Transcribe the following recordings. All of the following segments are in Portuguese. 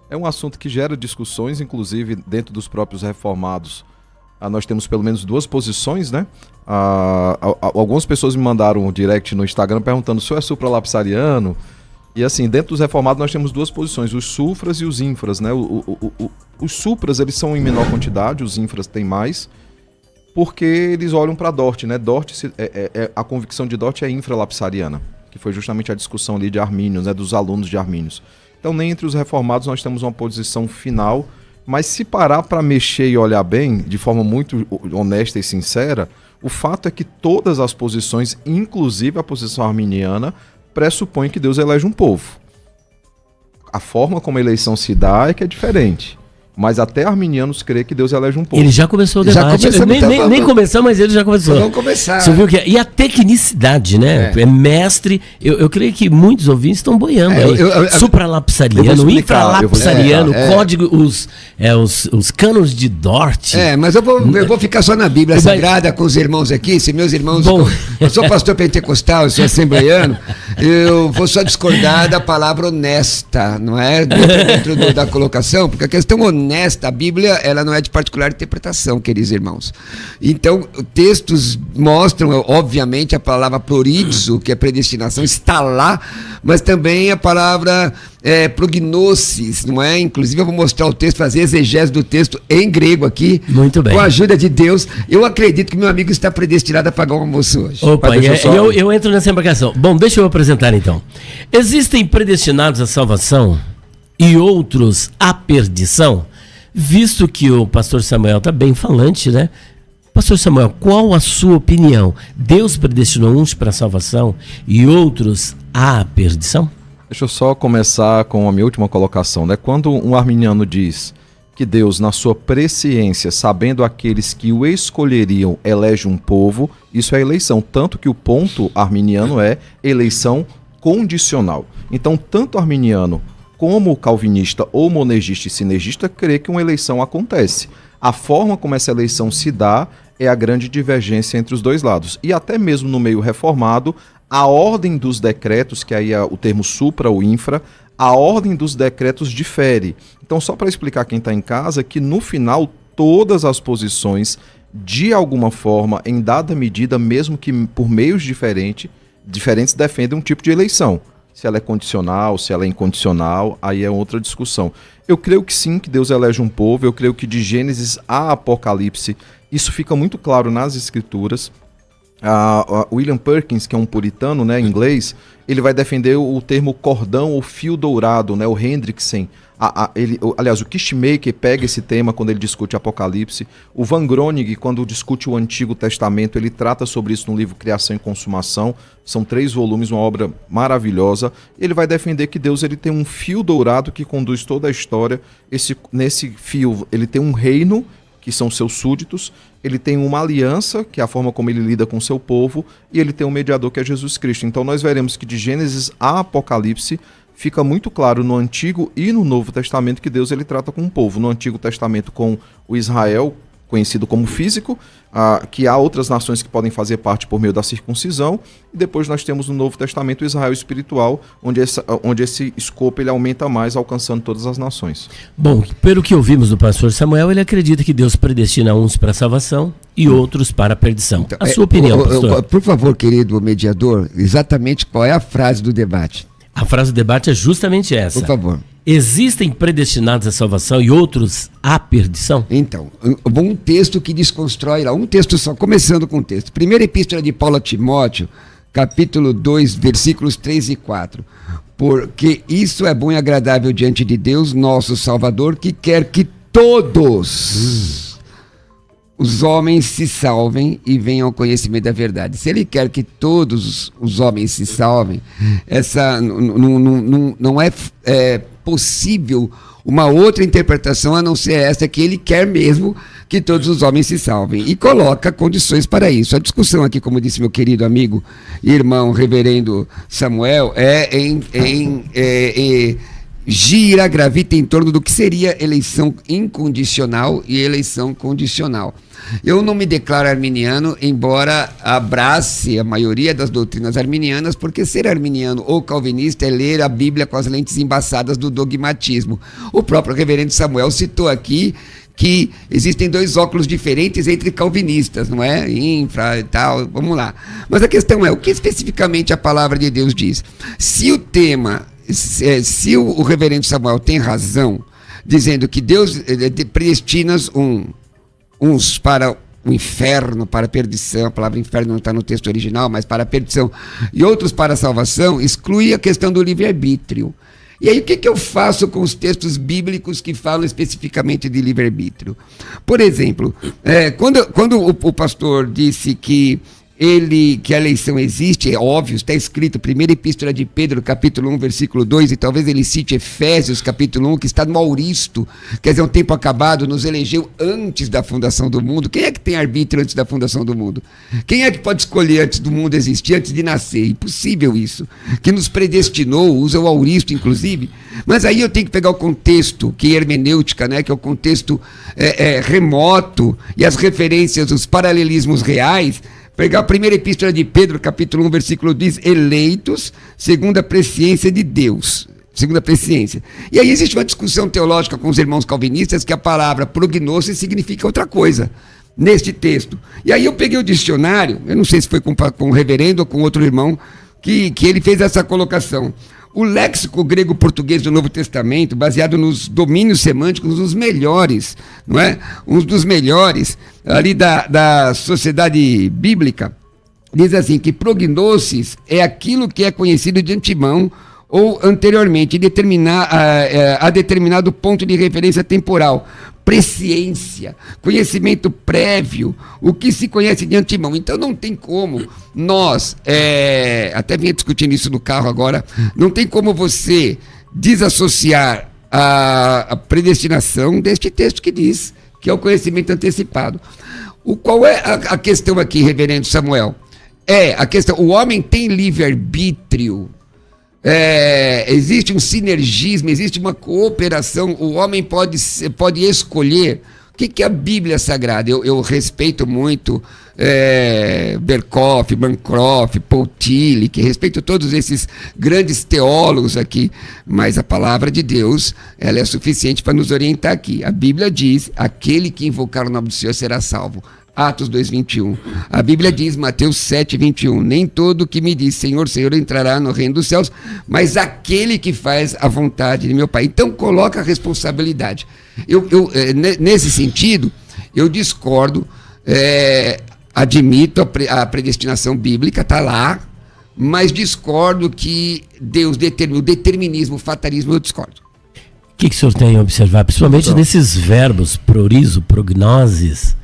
É um assunto que gera discussões, inclusive dentro dos próprios reformados. Nós temos pelo menos duas posições, né? Algumas pessoas me mandaram um direct no Instagram perguntando se eu é supralapsariano. E assim, dentro dos reformados nós temos duas posições, os sufras e os infras, né? Os supras, eles são em menor quantidade, os infras têm mais, porque eles olham para Dort, né? Dort, a convicção de Dort é infralapsariana, que foi justamente a discussão ali de Armínios, né? Dos alunos de Armínios. Então, nem entre os reformados nós temos uma posição final, mas se parar para mexer e olhar bem, de forma muito honesta e sincera, o fato é que todas as posições, inclusive a posição arminiana, pressupõe que Deus elege um povo. A forma como a eleição se dá é que é diferente. Mas até arminianos creem que Deus elege um povo. Ele já começou o debate. Nem começou, mas ele já começou. Vamos começar. Você viu que e a tecnicidade, né? É mestre. Eu creio que muitos ouvintes estão boiando aí. Supralapsariano, infralapsariano, código, os cânones de Dort. Mas eu vou ficar só na Bíblia Sagrada com os irmãos aqui. Se meus irmãos... Eu sou pastor pentecostal, eu sou assembleiano. Eu vou só discordar da palavra honesta, não é? Dentro da colocação, porque a questão honesta, a Bíblia, ela não é de particular interpretação, queridos irmãos. Então, textos mostram, obviamente, a palavra prorizo, que é predestinação, está lá, mas também a palavra prognosis, não é? Inclusive, eu vou mostrar o texto, fazer exegese do texto em grego aqui. Muito bem. Com a ajuda de Deus. Eu acredito que meu amigo está predestinado a pagar o almoço hoje. Opa, eu entro nessa embarcação. Bom, deixa eu apresentar então. Existem predestinados à salvação e outros à perdição? Visto que o pastor Samuel está bem falante, né? Pastor Samuel, qual a sua opinião? Deus predestinou uns para a salvação e outros à perdição? Deixa eu só começar com a minha última colocação, né? Quando um arminiano diz que Deus, na sua presciência, sabendo aqueles que o escolheriam, elege um povo, isso é eleição. Tanto que o ponto arminiano é eleição condicional. Então, tanto arminiano como o calvinista ou monergista e sinergista crê que uma eleição acontece. A forma como essa eleição se dá é a grande divergência entre os dois lados. E até mesmo no meio reformado, a ordem dos decretos, que aí é o termo supra ou infra, a ordem dos decretos difere. Então, só para explicar quem está em casa, que no final todas as posições, de alguma forma, em dada medida, mesmo que por meios diferentes defendem um tipo de eleição. Se ela é condicional, se ela é incondicional, aí é outra discussão. Eu creio que sim, que Deus elege um povo, eu creio que de Gênesis a Apocalipse, isso fica muito claro nas Escrituras. William Perkins, que é um puritano, né, inglês, ele vai defender o termo cordão ou fio dourado, né, o Hendrickson. Aliás, o Kistemaker pega esse tema quando ele discute Apocalipse. O Van Groningen, quando discute o Antigo Testamento, ele trata sobre isso no livro Criação e Consumação. São 3 volumes, uma obra maravilhosa. Ele vai defender que Deus ele tem um fio dourado que conduz toda a história. Nesse fio ele tem um reino, que são seus súditos, ele tem uma aliança, que é a forma como ele lida com seu povo, e ele tem um mediador, que é Jesus Cristo. Então nós veremos que de Gênesis a Apocalipse fica muito claro no Antigo e no Novo Testamento que Deus ele trata com o povo. No Antigo Testamento com o Israel, conhecido como físico, que há outras nações que podem fazer parte por meio da circuncisão, e depois nós temos no Novo Testamento o Israel espiritual, onde esse escopo ele aumenta mais, alcançando todas as nações. Bom, pelo que ouvimos do pastor Samuel, ele acredita que Deus predestina uns para a salvação e outros para a perdição. Então, a sua opinião, pastor? Por favor, querido mediador, exatamente qual é a frase do debate? A frase do debate é justamente essa. Por favor. Existem predestinados à salvação e outros à perdição? Então, um texto que desconstrói lá, um texto só, começando com o texto. Primeira epístola de Paulo a Timóteo, capítulo 2, versículos 3 e 4. Porque isso é bom e agradável diante de Deus, nosso Salvador, que quer que todos os homens se salvem e venham ao conhecimento da verdade. Se ele quer que todos os homens se salvem, essa não é possível uma outra interpretação a não ser essa, que ele quer mesmo que todos os homens se salvem, e coloca condições para isso. A discussão aqui, como disse meu querido amigo e irmão reverendo Samuel, gravita em torno do que seria eleição incondicional e eleição condicional. Eu não me declaro arminiano, embora abrace a maioria das doutrinas arminianas, porque ser arminiano ou calvinista é ler a Bíblia com as lentes embaçadas do dogmatismo. O próprio reverendo Samuel citou aqui que existem dois óculos diferentes entre calvinistas, não é? Infra e tal, vamos lá. Mas a questão é, o que especificamente a palavra de Deus diz? Se o tema, se o reverendo Samuel tem razão, dizendo que Deus predestina uns para o inferno, para a perdição, a palavra inferno não está no texto original, mas para a perdição, e outros para a salvação, exclui a questão do livre-arbítrio. E aí o que eu faço com os textos bíblicos que falam especificamente de livre-arbítrio? Por exemplo, quando o pastor disse que a eleição existe, é óbvio, está escrito, primeira epístola de Pedro, capítulo 1, versículo 2, e talvez ele cite Efésios, capítulo 1, que está no auristo, quer dizer, um tempo acabado, nos elegeu antes da fundação do mundo. Quem é que tem arbítrio antes da fundação do mundo? Quem é que pode escolher antes do mundo existir, antes de nascer? Impossível isso. Que nos predestinou, usa o auristo, inclusive. Mas aí eu tenho que pegar o contexto, que é hermenêutica, né, que é o contexto remoto, e as referências, os paralelismos reais. Pegar a primeira epístola de Pedro, capítulo 1, versículo 10, eleitos segundo a presciência de Deus. Segundo a presciência. E aí existe uma discussão teológica com os irmãos calvinistas que a palavra prognosis significa outra coisa neste texto. E aí eu peguei o dicionário, eu não sei se foi com o reverendo ou com outro irmão, que ele fez essa colocação. O léxico grego-português do Novo Testamento, baseado nos domínios semânticos, dos melhores, não é? Um dos melhores ali da sociedade bíblica, diz assim, que prognosis é aquilo que é conhecido de antemão ou anteriormente, a determinado ponto de referência temporal. Presciência, conhecimento prévio, o que se conhece de antemão. Então não tem como nós, até vinha discutindo isso no carro agora, não tem como você desassociar a predestinação deste texto que diz que é o conhecimento antecipado. Qual é a questão aqui, reverendo Samuel? A questão, o homem tem livre-arbítrio. Existe um sinergismo, existe uma cooperação, o homem pode escolher. O que é a Bíblia Sagrada? Eu respeito muito Berkhoff, Bancroft, Paul Tillich, respeito todos esses grandes teólogos aqui, mas a palavra de Deus, ela é suficiente para nos orientar aqui. A Bíblia diz, aquele que invocar o nome do Senhor será salvo. Atos 2:21. A Bíblia diz, Mateus 7:21, nem todo que me diz Senhor, Senhor entrará no reino dos céus, mas aquele que faz a vontade de meu Pai. Então coloca a responsabilidade. Nesse sentido, eu discordo, admito a predestinação bíblica, está lá, mas discordo que Deus determina, o determinismo, o fatalismo, eu discordo. O que o senhor tem a observar, principalmente nesses verbos, prorizo, prognoses?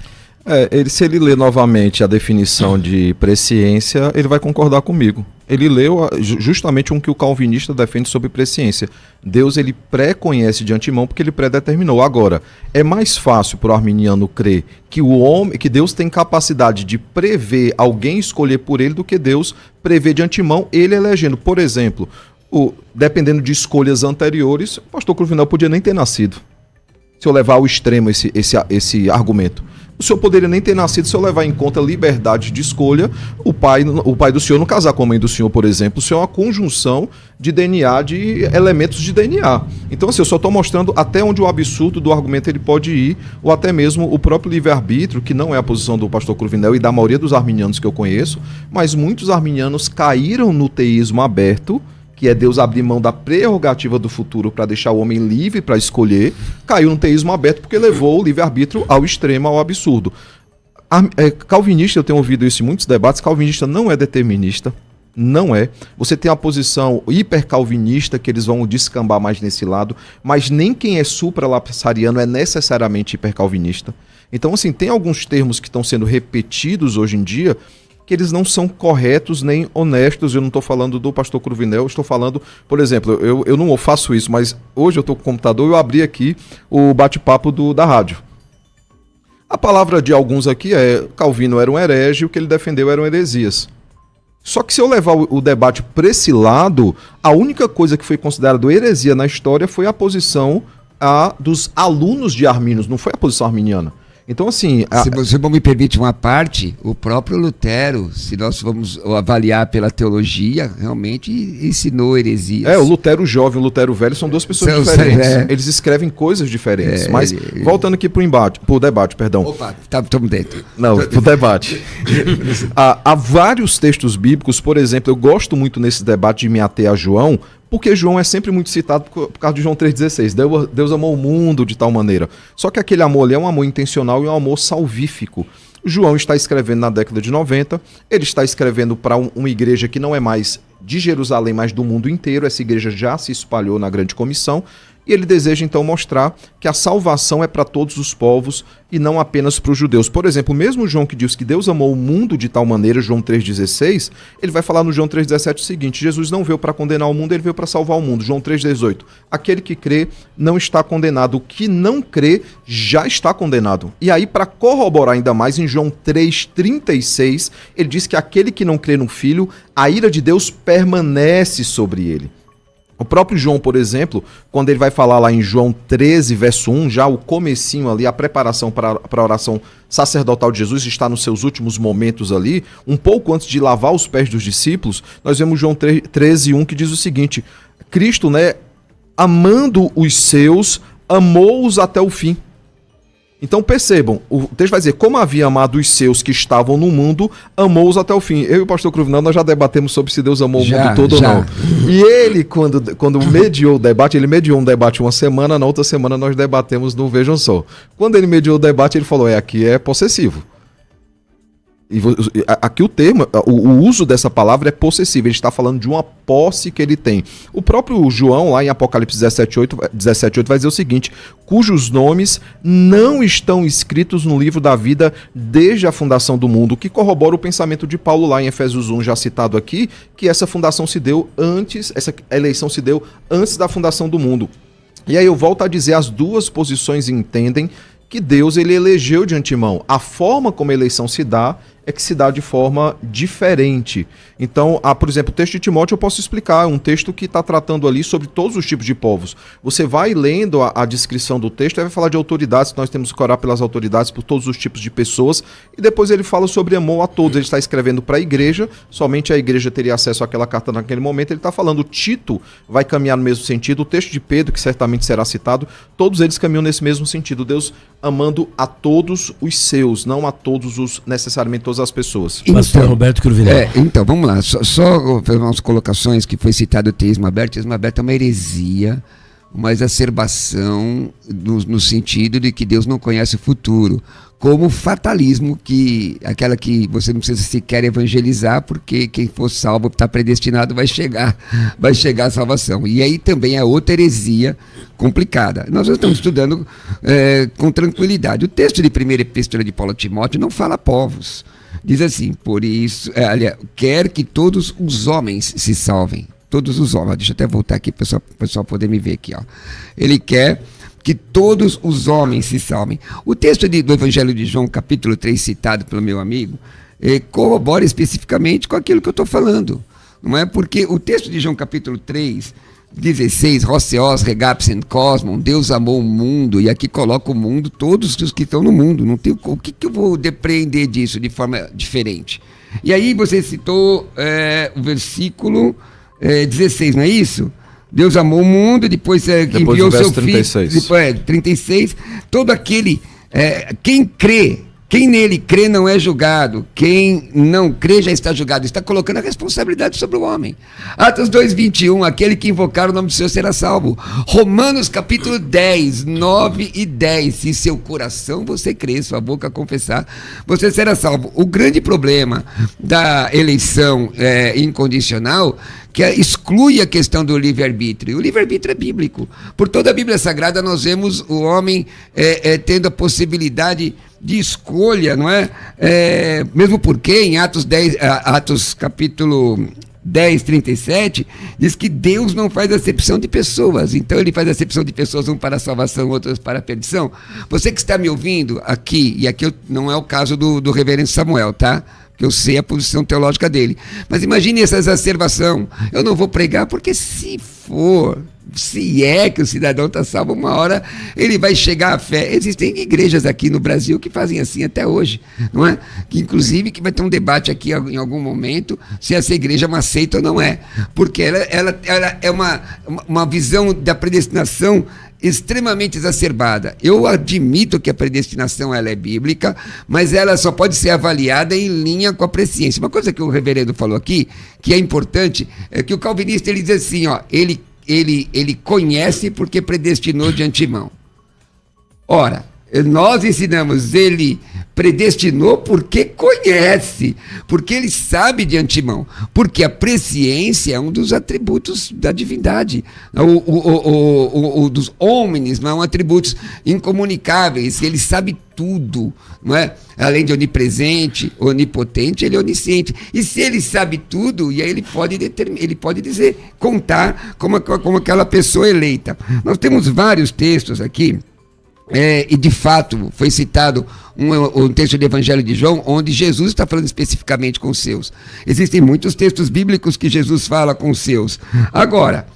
Se ele ler novamente a definição de presciência, ele vai concordar comigo. Ele leu justamente um que o calvinista defende sobre presciência. Deus, ele pré-conhece de antemão porque ele pré-determinou. Agora, é mais fácil para o arminiano crer que Deus tem capacidade de prever alguém escolher por ele do que Deus prever de antemão ele elegendo. Por exemplo, dependendo de escolhas anteriores, o pastor Cruvinel podia nem ter nascido. Se eu levar ao extremo esse argumento. O senhor poderia nem ter nascido se eu levar em conta a liberdade de escolha. O pai do senhor não casar com a mãe do senhor, por exemplo. O senhor é uma conjunção de DNA, de elementos de DNA. Então, assim, eu só estou mostrando até onde o absurdo do argumento ele pode ir, ou até mesmo o próprio livre-arbítrio, que não é a posição do pastor Cruvinel e da maioria dos arminianos que eu conheço, mas muitos arminianos caíram no teísmo aberto, que é Deus abrir mão da prerrogativa do futuro para deixar o homem livre para escolher, caiu no teísmo aberto porque levou o livre-arbítrio ao extremo, ao absurdo. Calvinista, eu tenho ouvido isso em muitos debates, calvinista não é determinista, não é. Você tem a posição hipercalvinista, que eles vão descambar mais nesse lado, mas nem quem é supralapsariano é necessariamente hipercalvinista. Então, assim, tem alguns termos que estão sendo repetidos hoje em dia, que eles não são corretos nem honestos. Eu não estou falando do pastor Cruvinel, estou falando, por exemplo, eu não faço isso, mas hoje eu estou com o computador e eu abri aqui o bate-papo da rádio. A palavra de alguns aqui Calvino era um herege, o que ele defendeu eram heresias. Só que se eu levar o debate para esse lado, a única coisa que foi considerada heresia na história foi a posição dos alunos de Arminius, não foi a posição arminiana. Então, assim... Se você me permite uma parte, o próprio Lutero, se nós vamos avaliar pela teologia, realmente ensinou heresias. O Lutero jovem e o Lutero velho são duas pessoas diferentes. Eles escrevem coisas diferentes. Mas, voltando aqui pro debate, perdão. Opa, estamos dentro. Não, pro debate. Há vários textos bíblicos, por exemplo, eu gosto muito nesse debate de me ater a João, porque João é sempre muito citado por causa de João 3,16. Deus amou o mundo de tal maneira. Só que aquele amor ali é um amor intencional e um amor salvífico. João está escrevendo na década de 90, ele está escrevendo para uma igreja que não é mais de Jerusalém, mas do mundo inteiro. Essa igreja já se espalhou na grande comissão. E ele deseja então mostrar que a salvação é para todos os povos e não apenas para os judeus. Por exemplo, mesmo João que diz que Deus amou o mundo de tal maneira, João 3,16, ele vai falar no João 3,17 o seguinte: Jesus não veio para condenar o mundo, ele veio para salvar o mundo. João 3,18, aquele que crê não está condenado, o que não crê já está condenado. E aí, para corroborar ainda mais, em João 3,36, ele diz que aquele que não crê no Filho, a ira de Deus permanece sobre ele. O próprio João, por exemplo, quando ele vai falar lá em João 13, verso 1, já o comecinho ali, a preparação para a oração sacerdotal de Jesus, está nos seus últimos momentos ali, um pouco antes de lavar os pés dos discípulos, nós vemos João 13, 1, que diz o seguinte: Cristo, amando os seus, amou-os até o fim. Então percebam, o texto vai dizer, como havia amado os seus que estavam no mundo, amou-os até o fim. Eu e o pastor Cruvinel, nós já debatemos sobre se Deus amou o mundo todo ou não. E ele, quando mediou o debate, ele mediou um debate uma semana, na outra semana nós debatemos no Vejam Só. Quando ele mediou o debate, ele falou, aqui é possessivo. E aqui o termo, o uso dessa palavra é possessivo, ele está falando de uma posse que ele tem. O próprio João, lá em Apocalipse 17:8, vai dizer o seguinte: cujos nomes não estão escritos no livro da vida desde a fundação do mundo, o que corrobora o pensamento de Paulo lá em Efésios 1, já citado aqui, que essa fundação se deu antes, essa eleição se deu antes da fundação do mundo. E aí eu volto a dizer, as duas posições entendem que Deus ele elegeu de antemão. A forma como a eleição se dá é que se dá de forma diferente. Então, por exemplo, o texto de Timóteo eu posso explicar, é um texto que está tratando ali sobre todos os tipos de povos. Você vai lendo a descrição do texto, ele vai falar de autoridades, nós temos que orar pelas autoridades, por todos os tipos de pessoas, e depois ele fala sobre amor a todos. Ele está escrevendo para a igreja, somente a igreja teria acesso àquela carta naquele momento. Ele está falando, Tito vai caminhar no mesmo sentido, o texto de Pedro, que certamente será citado, todos eles caminham nesse mesmo sentido. Deus amando a todos os seus, não a todos necessariamente todas as pessoas. Pastor Roberto Cruvinel. Então, vamos lá. Só fazer umas colocações que foi citado o teísmo aberto. O teísmo aberto é uma heresia, uma exacerbação no sentido de que Deus não conhece o futuro. Como fatalismo, aquela que você não precisa sequer evangelizar, porque quem for salvo, está predestinado, vai chegar à salvação. E aí também é outra heresia complicada. Nós estamos estudando com tranquilidade. O texto de primeira epístola de Paulo a Timóteo não fala povos. Diz assim, por isso, quer que todos os homens se salvem. Todos os homens. Deixa eu até voltar aqui para o pessoal poder me ver aqui. Ele quer que todos os homens se salvem. O texto do Evangelho de João, capítulo 3, citado pelo meu amigo, corrobora especificamente com aquilo que eu estou falando. Não é? Porque o texto de João, capítulo 3, 16, Roseos, Regapsen, Cosmon, Deus amou o mundo, e aqui coloca o mundo, todos os que estão no mundo. Não tem, o que eu vou depreender disso de forma diferente? E aí você citou o versículo 16, não é isso? Deus amou o mundo, depois enviou o seu 36. Filho. Depois, 36. Todo aquele, quem nele crê não é julgado. Quem não crê já está julgado. Está colocando a responsabilidade sobre o homem. Atos 2:21, aquele que invocar o nome do Senhor será salvo. Romanos capítulo 10, 9 e 10. Se seu coração você crer, sua boca confessar, você será salvo. O grande problema da eleição incondicional que exclui a questão do livre-arbítrio. O livre-arbítrio é bíblico. Por toda a Bíblia Sagrada nós vemos o homem tendo a possibilidade de escolha, não é? Mesmo porque em Atos capítulo 10, 37, diz que Deus não faz acepção de pessoas. Então ele faz acepção de pessoas, um para a salvação, outros para a perdição. Você que está me ouvindo aqui, e aqui não é o caso do reverendo Samuel, tá? que eu sei a posição teológica dele. Mas imagine essa exacerbação. Eu não vou pregar porque se é que o cidadão está salvo, uma hora ele vai chegar à fé. Existem igrejas aqui no Brasil que fazem assim até hoje, não é? Que inclusive que vai ter um debate aqui em algum momento se essa igreja é uma seita ou não é. Porque ela é uma visão da predestinação extremamente exacerbada. Eu admito que a predestinação ela é bíblica, mas ela só pode ser avaliada em linha com a presciência. Uma coisa que o reverendo falou aqui, que é importante, é que o calvinista ele diz assim, ó, ele conhece porque predestinou de antemão. Ora, nós ensinamos, ele predestinou porque conhece, porque ele sabe de antemão, porque a presciência é um dos atributos da divindade, o dos homens, não é atributos incomunicáveis, ele sabe tudo, não é? Além de onipresente, onipotente, ele é onisciente, e se ele sabe tudo, e aí ele pode dizer, contar como aquela pessoa eleita. Nós temos vários textos aqui, e de fato foi citado um texto do Evangelho de João, onde Jesus está falando especificamente com os seus. Existem muitos textos bíblicos que Jesus fala com os seus. Agora,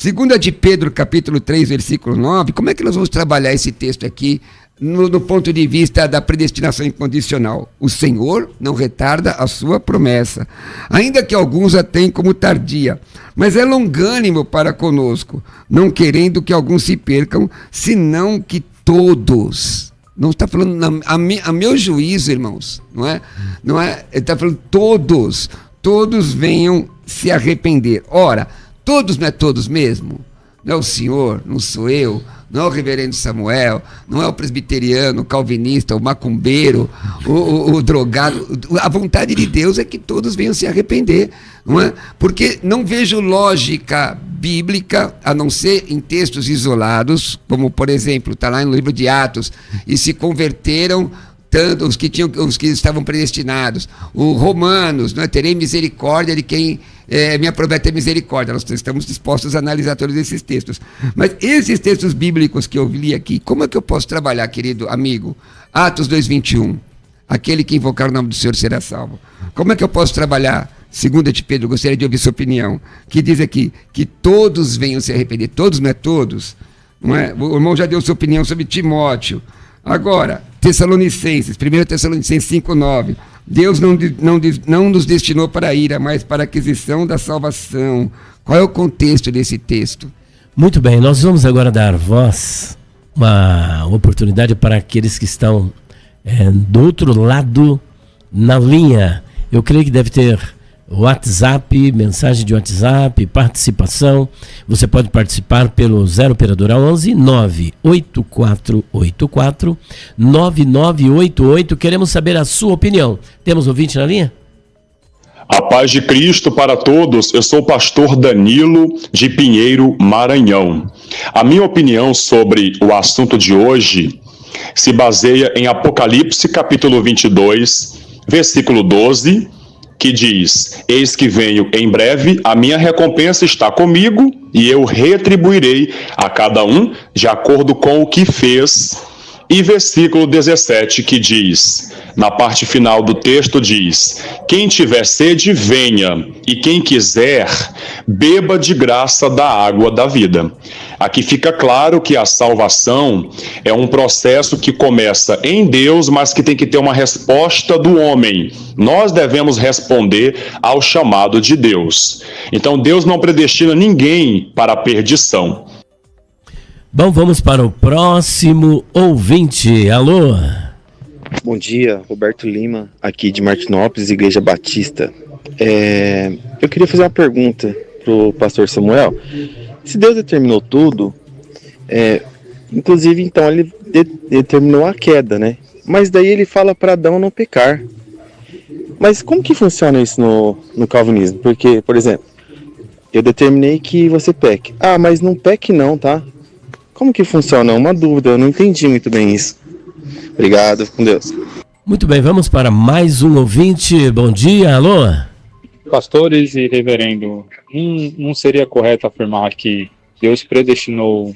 2 de Pedro, capítulo 3, versículo 9, como é que nós vamos trabalhar esse texto aqui no ponto de vista da predestinação incondicional? O Senhor não retarda a sua promessa, ainda que alguns a tenham como tardia, mas é longânimo para conosco, não querendo que alguns se percam, senão que todos, não está falando a meu juízo, irmãos, não é? Ele está falando todos venham se arrepender. Ora, todos não é todos mesmo? Não é o senhor, não sou eu, não é o reverendo Samuel, não é o presbiteriano, o calvinista, o macumbeiro, o drogado. A vontade de Deus é que todos venham se arrepender, não é? Porque não vejo lógica bíblica, a não ser em textos isolados, como por exemplo, está lá no livro de Atos, e se converteram tanto os que estavam predestinados, os Romanos, não é? Terei misericórdia de quem me aprove ter misericórdia. Nós estamos dispostos a analisar todos esses textos. Mas esses textos bíblicos que eu li aqui, como é que eu posso trabalhar, querido amigo? Atos 2:21, aquele que invocar o nome do Senhor será salvo. Como é que eu posso trabalhar? 2 de Pedro, gostaria de ouvir sua opinião, que diz aqui que todos venham se arrepender. Todos não é todos, não é? O irmão já deu sua opinião sobre Timóteo. Agora, Tessalonicenses, 1 Tessalonicenses 5:9, Deus não nos destinou para a ira, mas para a aquisição da salvação. Qual é o contexto desse texto? Muito bem, nós vamos agora dar voz, uma oportunidade para aqueles que estão do outro lado na linha. Eu creio que deve ter WhatsApp, mensagem de WhatsApp, participação. Você pode participar pelo 0 operadora 11 98484 9988. Queremos saber a sua opinião. Temos ouvinte na linha? A paz de Cristo para todos. Eu sou o pastor Danilo de Pinheiro, Maranhão. A minha opinião sobre o assunto de hoje se baseia em Apocalipse capítulo 22, versículo 12, que diz: eis que venho em breve, a minha recompensa está comigo e eu retribuirei a cada um de acordo com o que fez. E versículo 17, que diz, na parte final do texto diz: quem tiver sede, venha, e quem quiser, beba de graça da água da vida. Aqui fica claro que a salvação é um processo que começa em Deus, mas que tem que ter uma resposta do homem. Nós devemos responder ao chamado de Deus. Então Deus não predestina ninguém para a perdição. Bom, vamos para o próximo ouvinte. Alô? Bom dia, Roberto Lima, aqui de Martinópolis, Igreja Batista. Eu queria fazer uma pergunta para o pastor Samuel. Se Deus determinou tudo, inclusive então ele determinou a queda, né? Mas daí ele fala para Adão não pecar. Mas como que funciona isso no calvinismo? Porque, por exemplo, eu determinei que você peque. Ah, mas não peque não, tá? Como que funciona? Uma dúvida, eu não entendi muito bem isso. Obrigado, com Deus. Muito bem, vamos para mais um ouvinte. Bom dia, alô? Pastores e reverendo, não seria correto afirmar que Deus predestinou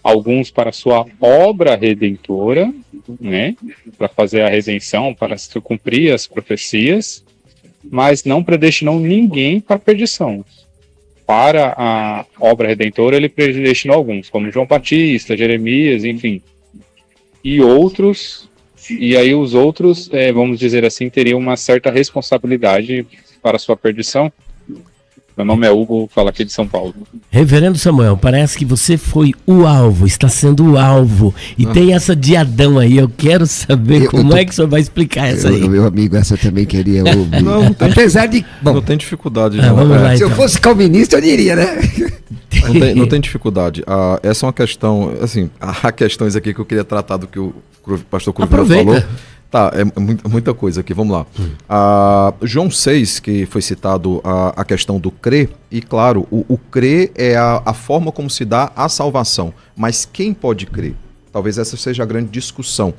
alguns para sua obra redentora, né, para fazer a redenção, para se cumprir as profecias, mas não predestinou ninguém para a perdição. Para a obra redentora, ele predestinou alguns, como João Batista, Jeremias, enfim, e outros. E aí os outros, vamos dizer assim, teriam uma certa responsabilidade para a sua perdição. Meu nome é Hugo, falo aqui de São Paulo. Reverendo Samuel, parece que você foi o alvo, está sendo o alvo. E tem essa de Adão aí, eu quero saber como é que o senhor vai explicar essa aí. Meu amigo, essa eu também queria ouvir. Não tem, apesar de... Bom, não tem dificuldade. Vamos lá, se eu então. fosse calvinista, eu diria, né? Não tem dificuldade. Essa é uma questão, assim, há questões aqui que eu queria tratar do que o pastor Cruvinel falou. Tá, muita coisa aqui, vamos lá. João 6, que foi citado a questão do crer, e claro, o crer é a forma como se dá a salvação, mas quem pode crer? Talvez essa seja a grande discussão.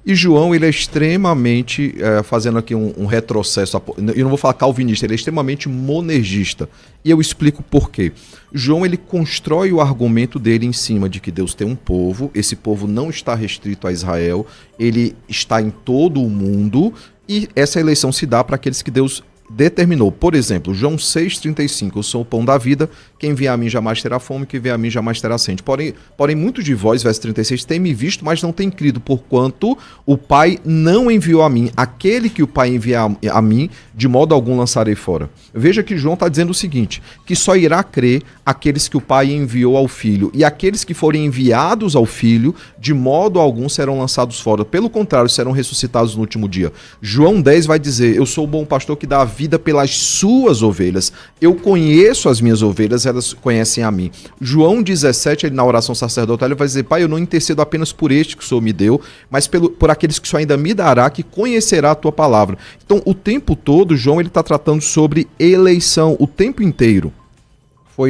E João, ele é extremamente, fazendo aqui um retrocesso, eu não vou falar calvinista, ele é extremamente monergista. E eu explico por quê. João, ele constrói o argumento dele em cima de que Deus tem um povo, esse povo não está restrito a Israel, ele está em todo o mundo, e essa eleição se dá para aqueles que Deus determinou. Por exemplo, João 6,35, eu sou o pão da vida, quem vier a mim jamais terá fome, quem vier a mim jamais terá sede. Porém, muitos de vós, verso 36, têm me visto, mas não têm crido, porquanto o Pai não enviou a mim. Aquele que o Pai enviar a mim, de modo algum lançarei fora. Veja que João está dizendo o seguinte, que só irá crer aqueles que o Pai enviou ao Filho, e aqueles que forem enviados ao Filho, de modo algum serão lançados fora. Pelo contrário, serão ressuscitados no último dia. João 10 vai dizer, eu sou o bom pastor que dá a vida pelas suas ovelhas. Eu conheço as minhas ovelhas, elas conhecem a mim. João 17, ele na oração sacerdotal, ele vai dizer, Pai, eu não intercedo apenas por este que o Senhor me deu, mas por aqueles que o Senhor ainda me dará, que conhecerá a tua palavra. Então, o tempo todo, João, ele está tratando sobre eleição, o tempo inteiro.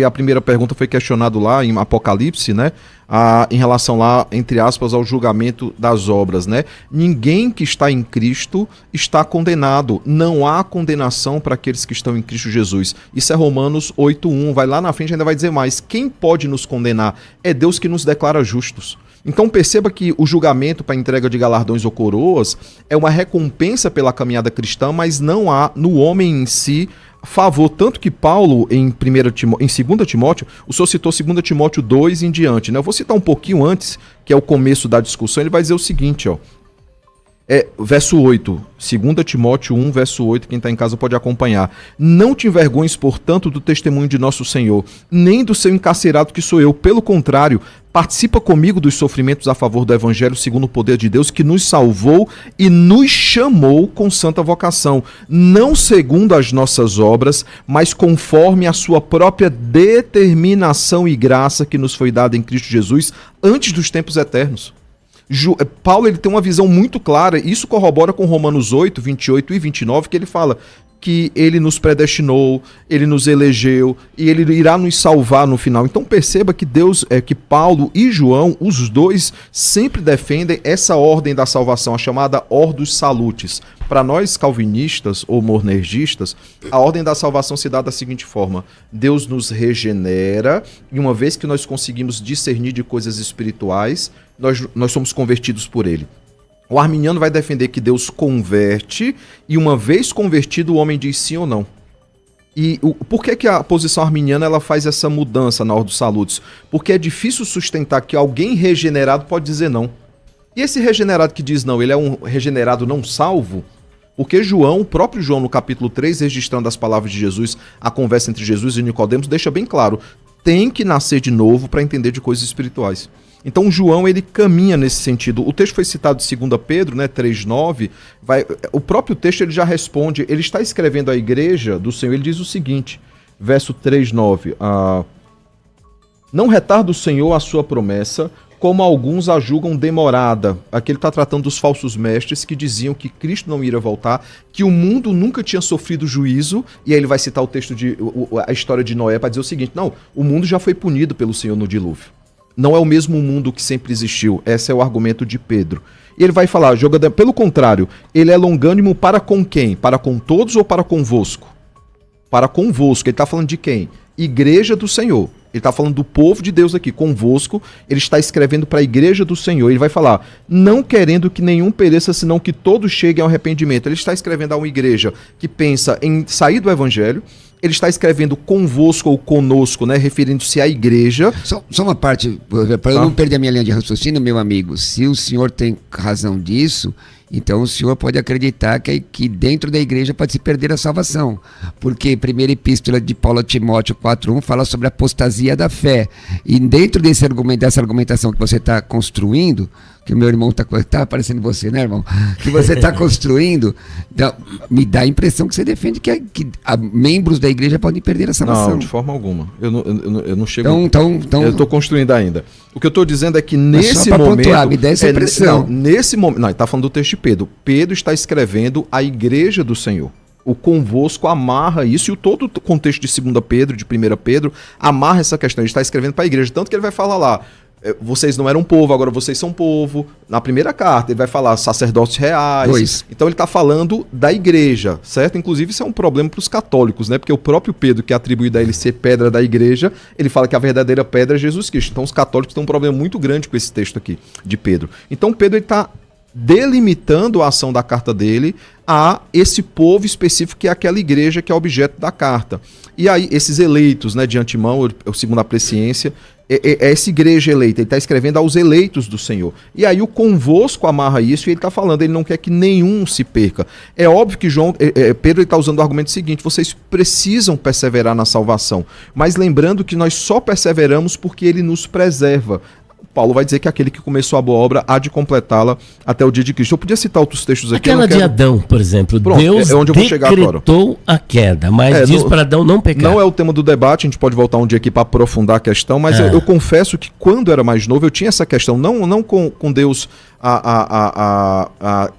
A primeira pergunta foi questionado lá em Apocalipse, né? Em relação lá, entre aspas, ao julgamento das obras, né? Ninguém que está em Cristo está condenado. Não há condenação para aqueles que estão em Cristo Jesus. Isso é Romanos 8:1. Vai lá na frente, ainda vai dizer mais. Quem pode nos condenar? É Deus que nos declara justos. Então perceba que o julgamento para entrega de galardões ou coroas é uma recompensa pela caminhada cristã, mas não há no homem em si favor, tanto que Paulo, em 2 Timóteo, o senhor citou 2 Timóteo 2 em diante, né? Eu vou citar um pouquinho antes, que é o começo da discussão, ele vai dizer o seguinte, ó. Verso 8, 2 Timóteo 1, verso 8, quem está em casa pode acompanhar. Não te envergonhes, portanto, do testemunho de nosso Senhor, nem do seu encarcerado que sou eu. Pelo contrário, participa comigo dos sofrimentos a favor do Evangelho segundo o poder de Deus que nos salvou e nos chamou com santa vocação, não segundo as nossas obras, mas conforme a sua própria determinação e graça que nos foi dada em Cristo Jesus antes dos tempos eternos. Paulo, ele tem uma visão muito clara, isso corrobora com Romanos 8, 28 e 29, que ele fala que ele nos predestinou, ele nos elegeu e ele irá nos salvar no final. Então perceba que que Paulo e João, os dois, sempre defendem essa ordem da salvação, a chamada Ordus Salutis. Para nós calvinistas ou monergistas, a ordem da salvação se dá da seguinte forma: Deus nos regenera e uma vez que nós conseguimos discernir de coisas espirituais, nós somos convertidos por ele. O arminiano vai defender que Deus converte e uma vez convertido o homem diz sim ou não. E por que a posição arminiana ela faz essa mudança na Ordem dos Salutis? Porque é difícil sustentar que alguém regenerado pode dizer não. E esse regenerado que diz não, ele é um regenerado não salvo? Porque o próprio João no capítulo 3, registrando as palavras de Jesus, a conversa entre Jesus e Nicodemos, deixa bem claro, tem que nascer de novo para entender de coisas espirituais. Então João, ele caminha nesse sentido. O texto foi citado de 2 Pedro, né, 3:9. O próprio texto ele já responde, ele está escrevendo à igreja do Senhor, ele diz o seguinte, verso 3:9. Não retarda o Senhor a sua promessa, como alguns a julgam demorada. Aqui ele está tratando dos falsos mestres que diziam que Cristo não iria voltar, que o mundo nunca tinha sofrido juízo, e aí ele vai citar o texto a história de Noé para dizer o seguinte, não, o mundo já foi punido pelo Senhor no dilúvio. Não é o mesmo mundo que sempre existiu. Esse é o argumento de Pedro. E ele vai falar, pelo contrário, ele é longânimo para com quem? Para com todos ou para convosco? Para convosco. Ele está falando de quem? Igreja do Senhor. Ele está falando do povo de Deus aqui, convosco. Ele está escrevendo para a igreja do Senhor. Ele vai falar, não querendo que nenhum pereça, senão que todos cheguem ao arrependimento. Ele está escrevendo a uma igreja que pensa em sair do evangelho. Ele está escrevendo convosco ou conosco, né, referindo-se à igreja. Só uma parte, para eu não perder a minha linha de raciocínio, meu amigo. Se o senhor tem razão disso, então o senhor pode acreditar que dentro da igreja pode se perder a salvação. Porque a primeira epístola de Paulo a Timóteo 4:1 fala sobre a apostasia da fé. E dentro dessa argumentação que você está construindo, que o meu irmão está aparecendo você, né, irmão? Que você está construindo, me dá a impressão que você defende que membros da igreja podem perder a salvação. Não, de forma alguma. Eu não chego... Então, eu estou construindo ainda. O que eu estou dizendo é que nesse momento... Pontuar, me dá essa impressão. Nesse momento... Não, ele está falando do texto de Pedro. Pedro está escrevendo a igreja do Senhor. O convosco amarra isso, e todo o contexto de 2 Pedro, de 1 Pedro, amarra essa questão. Ele está escrevendo para a igreja. Tanto que ele vai falar lá, vocês não eram povo, agora vocês são povo. Na primeira carta, ele vai falar sacerdotes reais. Pois. Então ele está falando da igreja, certo? Inclusive isso é um problema para os católicos, né? Porque o próprio Pedro, que é atribuído a ele ser pedra da igreja, ele fala que a verdadeira pedra é Jesus Cristo. Então os católicos têm um problema muito grande com esse texto aqui de Pedro. Então Pedro está delimitando a ação da carta dele a esse povo específico que é aquela igreja que é objeto da carta. E aí, esses eleitos, né, de antemão, segundo a presciência, é essa igreja eleita, ele está escrevendo aos eleitos do Senhor. E aí o convosco amarra isso e ele está falando, ele não quer que nenhum se perca. É óbvio que Pedro está usando o argumento seguinte, vocês precisam perseverar na salvação, mas lembrando que nós só perseveramos porque ele nos preserva. Paulo vai dizer que aquele que começou a boa obra há de completá-la até o dia de Cristo. Eu podia citar outros textos aqui. Aquela de Adão, por exemplo. Pronto, Deus decretou a queda, mas diz para Adão não pecar. Não é o tema do debate, a gente pode voltar um dia aqui para aprofundar a questão, mas eu confesso que quando eu era mais novo eu tinha essa questão, não com Deus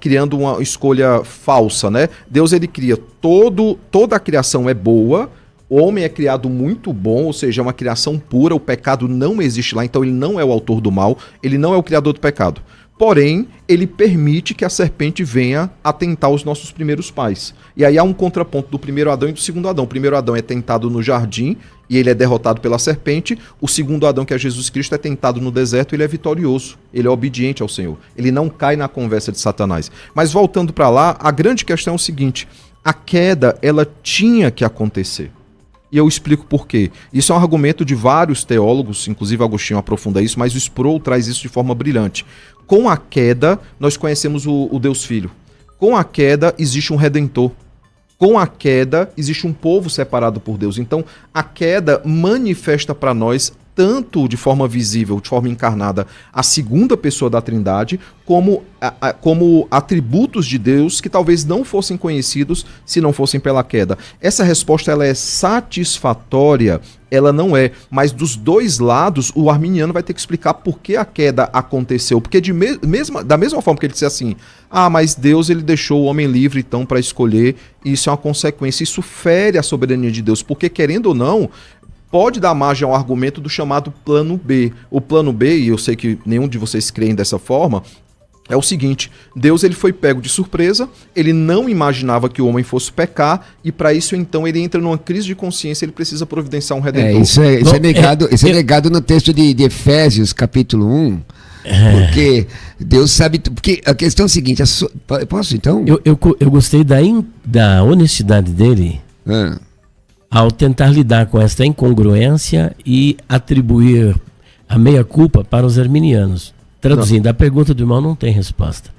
criando uma escolha falsa, né? Deus, ele cria toda a criação é boa. O homem é criado muito bom, ou seja, é uma criação pura, o pecado não existe lá, então ele não é o autor do mal, ele não é o criador do pecado. Porém, ele permite que a serpente venha a tentar os nossos primeiros pais. E aí há um contraponto do primeiro Adão e do segundo Adão. O primeiro Adão é tentado no jardim e ele é derrotado pela serpente. O segundo Adão, que é Jesus Cristo, é tentado no deserto e ele é vitorioso. Ele é obediente ao Senhor. Ele não cai na conversa de Satanás. Mas voltando para lá, a grande questão é o seguinte, a queda, ela tinha que acontecer. E eu explico por quê. Isso é um argumento de vários teólogos, inclusive Agostinho aprofunda isso, mas o Sproul traz isso de forma brilhante. Com a queda, nós conhecemos o Deus Filho. Com a queda, existe um Redentor. Com a queda, existe um povo separado por Deus. Então, a queda manifesta para nós, tanto de forma visível, de forma encarnada, a segunda pessoa da Trindade, como atributos de Deus que talvez não fossem conhecidos se não fossem pela queda. Essa resposta, ela é satisfatória? Ela não é, mas dos dois lados o arminiano vai ter que explicar por que a queda aconteceu, porque da mesma forma que ele disse assim, mas Deus, ele deixou o homem livre então para escolher, e isso é uma consequência, isso fere a soberania de Deus, porque querendo ou não, pode dar margem ao argumento do chamado plano B. O plano B, e eu sei que nenhum de vocês creem dessa forma, é o seguinte, Deus, ele foi pego de surpresa, ele não imaginava que o homem fosse pecar, e para isso então ele entra numa crise de consciência, ele precisa providenciar um redentor. Isso é negado no texto de Efésios, capítulo 1, porque Deus sabe, porque a questão é a seguinte, posso então? Eu gostei da honestidade dele, ao tentar lidar com esta incongruência e atribuir a meia-culpa para os arminianos. Traduzindo, a pergunta do irmão não tem resposta.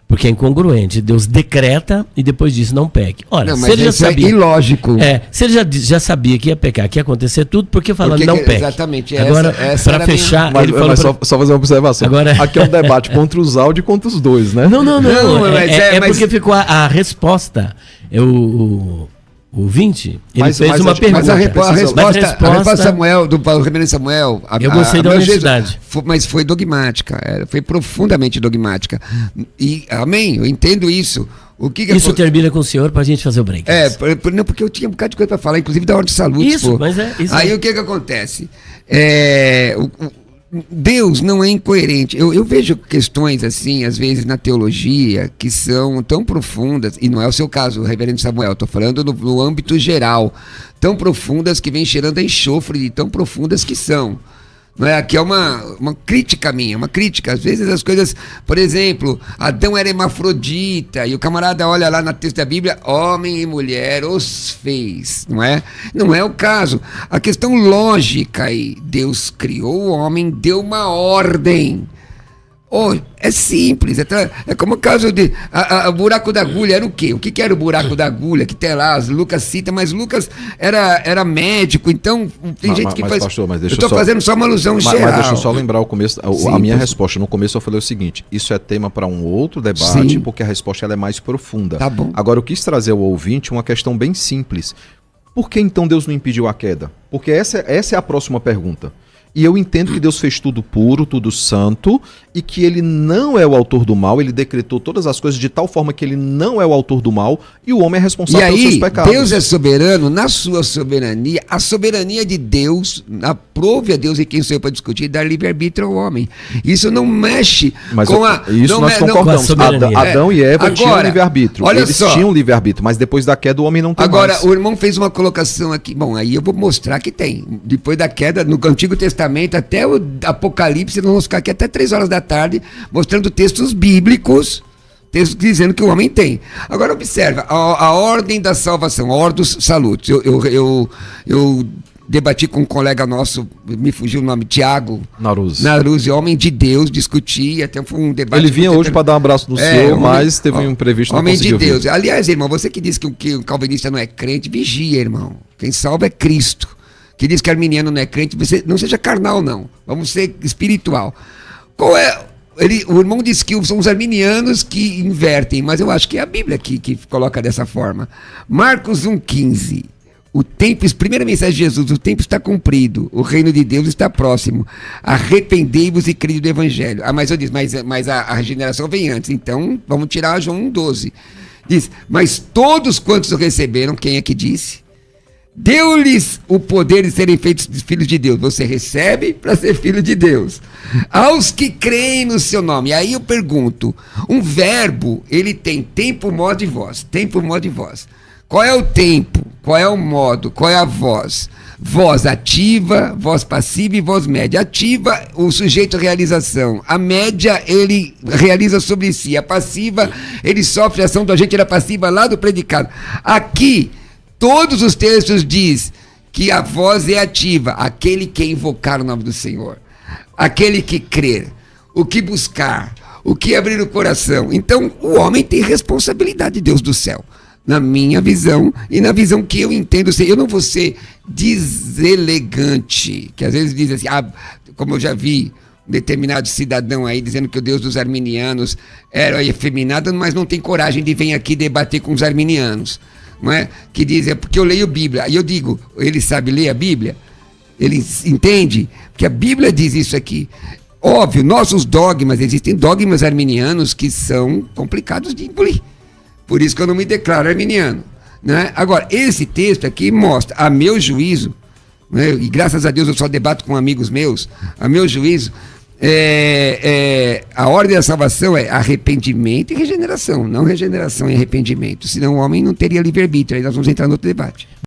Porque é incongruente. Deus decreta e depois diz não peque. Ora, não, se ele já sabia, é ilógico. Se ele já sabia que ia pecar, que ia acontecer tudo, por que falando não peque? Exatamente. Agora, para fechar... Só fazer uma observação. Agora... Aqui é um debate contra os áudios e contra os dois, né? Não. Porque ficou a resposta. O 20, ele fez uma pergunta. Mas a resposta Samuel, do reverendo Samuel... Eu gostei da honestidade. Mas foi dogmática, foi profundamente dogmática. E, amém, eu entendo isso. Isso termina com o senhor para a gente fazer o break. Não, porque eu tinha um bocado de coisa para falar, inclusive da Ordem de Saúde. Isso, mas Aí o que acontece? Deus não é incoerente. Eu vejo questões assim, às vezes na teologia, que são tão profundas, e não é o seu caso, reverendo Samuel, estou falando no âmbito geral, tão profundas que vem cheirando a enxofre de tão profundas que são. Não é? Aqui é uma crítica minha, uma crítica. Às vezes as coisas, por exemplo, Adão era hermafrodita, e o camarada olha lá no texto da Bíblia, homem e mulher os fez, não é? Não é o caso. A questão lógica aí, Deus criou o homem, deu uma ordem. Oh, é simples, é como o caso de o buraco da agulha era o quê? O que era o buraco da agulha? Que tem lá, Lucas cita, mas Lucas era médico, então tem gente que faz... Pastor, mas eu estou fazendo só uma alusão geral. Mas deixa eu só lembrar o começo, a minha resposta. No começo eu falei o seguinte, isso é tema para um outro debate, sim, porque a resposta ela é mais profunda. Tá bom. Agora eu quis trazer ao ouvinte uma questão bem simples. Por que então Deus não impediu a queda? Porque essa é a próxima pergunta. E eu entendo que Deus fez tudo puro, tudo santo, e que ele não é o autor do mal, ele decretou todas as coisas de tal forma que ele não é o autor do mal, e o homem é responsável pelos seus pecados. Deus é soberano, na sua soberania, a soberania de Deus, aprove a Deus, e quem sou eu para discutir, dar livre-arbítrio ao homem. Isso não mexe com a... Isso nós concordamos. Adão e Eva tinham livre-arbítrio. Olha Eles só, tinham livre-arbítrio, mas depois da queda o homem não tem mais. Agora, o irmão fez uma colocação aqui, bom, aí eu vou mostrar que tem. Depois da queda, no Antigo Testamento, até o Apocalipse, nós vamos ficar aqui até 3 horas da tarde, mostrando textos bíblicos, textos dizendo que o homem tem. Agora observa, a ordem da salvação, Ordos Salutis. Eu debati com um colega nosso, me fugiu o nome, Tiago Naruzzi, homem de Deus, discuti, até foi um debate... Ele vinha hoje para dar um abraço no senhor, mas teve um imprevisto, não conseguiu vir. Homem de Deus. Aliás, irmão, você que diz que o calvinista não é crente, vigia, irmão. Quem salva é Cristo. Que diz que arminiano não é crente, você não seja carnal, não. Vamos ser espiritual. Qual é... o irmão disse que são os arminianos que invertem, mas eu acho que é a Bíblia que coloca dessa forma. Marcos 1,15. O tempo, primeira mensagem de Jesus, o tempo está cumprido, o reino de Deus está próximo. Arrependei-vos e crede no Evangelho. Mas eu disse, mas a regeneração vem antes, então vamos tirar João 1,12. Diz, mas todos quantos o receberam, quem é que disse? Deu-lhes o poder de serem feitos filhos de Deus. Você recebe para ser filho de Deus. Aos que creem no seu nome. Aí eu pergunto, um verbo, ele tem tempo, modo e voz. Tempo, modo e voz. Qual é o tempo? Qual é o modo? Qual é a voz? Voz ativa, voz passiva e voz média. Ativa, o sujeito realização. A média, ele realiza sobre si. A passiva, ele sofre a ação do agente da passiva lá do predicado. Aqui, todos os textos diz que a voz é ativa, aquele que invocar o nome do Senhor, aquele que crer, o que buscar, o que abrir o coração. Então, o homem tem responsabilidade de Deus do céu, na minha visão e na visão que eu entendo. Eu não vou ser deselegante, que às vezes diz assim, como eu já vi um determinado cidadão aí dizendo que o Deus dos arminianos era efeminado, mas não tem coragem de vir aqui debater com os arminianos. Não é? Que diz, é porque eu leio Bíblia. Aí eu digo, ele sabe ler a Bíblia? Ele entende? Porque a Bíblia diz isso aqui. Óbvio, nossos dogmas, existem dogmas arminianos que são complicados de engolir. Por isso que eu não me declaro arminiano. Né? Agora, esse texto aqui mostra, a meu juízo, né? E graças a Deus eu só debato com amigos meus, a meu juízo, a ordem da salvação é arrependimento e regeneração, não regeneração e arrependimento, senão o homem não teria livre-arbítrio. Aí nós vamos entrar no outro debate.